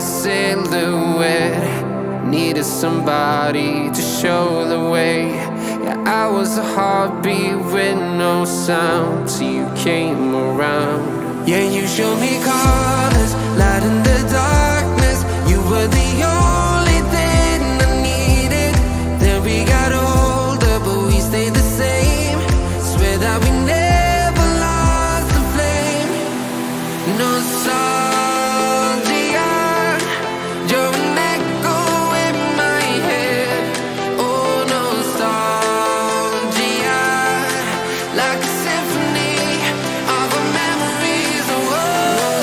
silhouette. Needed somebody to show the way. Yeah, I was a heartbeat with no sound till you came around. Yeah, you showed me colors, light in the darkness. You were the only thing I needed. Then we got older, but we stayed the same. Swear that we never lost the flame. Nostalgia, you're an echo in my head. Oh, nostalgia, like a symphony of our memories. Oh,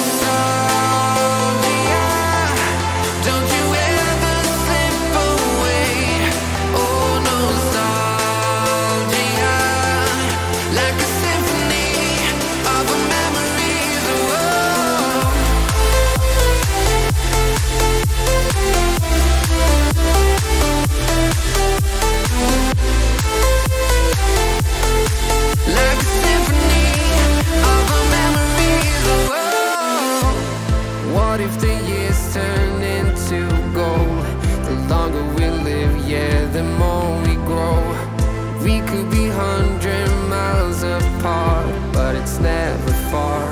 nostalgia, don't you ever slip away. Oh, nostalgia, like a symphony of our memories. Oh, like a symphony of our memories. Oh, what if the years turn into gold? The longer we live, yeah, the more we grow. We could be 100 miles apart, but it's never far.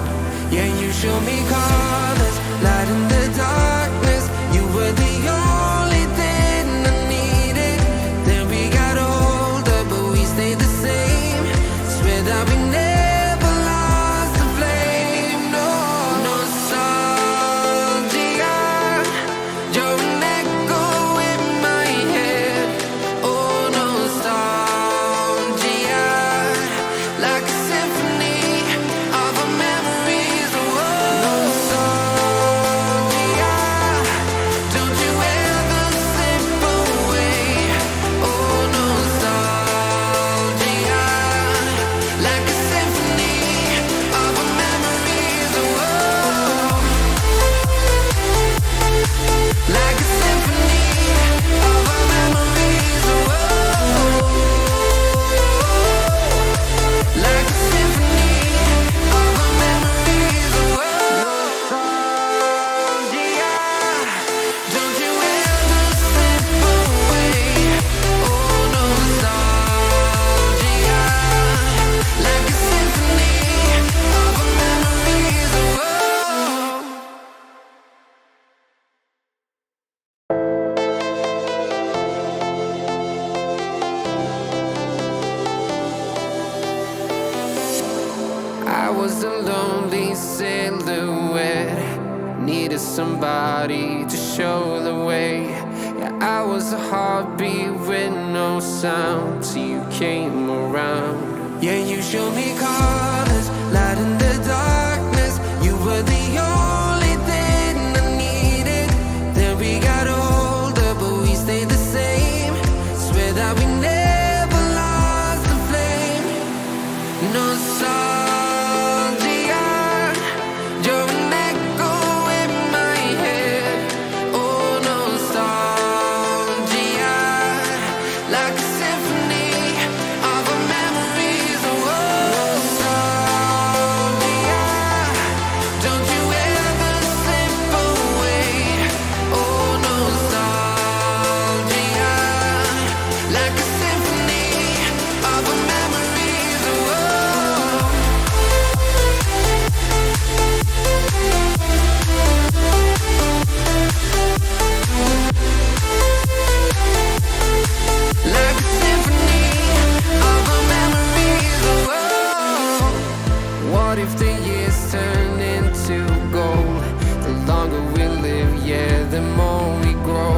Yeah, you show me colors, light in the darkness. You were the only thing I needed. Then we got older, but we stayed the same. Swear that we never lost the flame. No, nostalgia, you're an echo in my head. Oh, nostalgia, like a symphony of our memories. Oh, nostalgia, don't you ever slip away. Oh, nostalgia, like a symphony of our memories. Oh, like a symphony of our memories. Oh, like a symphony of our memories. Oh, nostalgia, don't you ever slip away. Oh, nostalgia, like a symphony of our memories. Oh, I was a lonely silhouette. Needed somebody to show the way. Yeah, I was a heartbeat with no sound till you came around. Yeah, you showed me colors, light in the darkness. You were the only thing I needed. Then we got older, but we stayed the same. Swear that we never lost the flame. Nostalgia, you're an echo in my head. Oh, nostalgia, like a symphony of our memories. Oh, nostalgia, don't you ever slip away. Oh, nostalgia, like a symphony of our memories. Oh, like a symphony of our memories. Oh, what if the years turn into gold? The longer we live, yeah, the more we grow.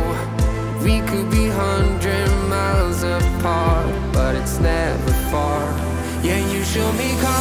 We could be 100 miles apart, but it's never far. Yeah, you show me colors.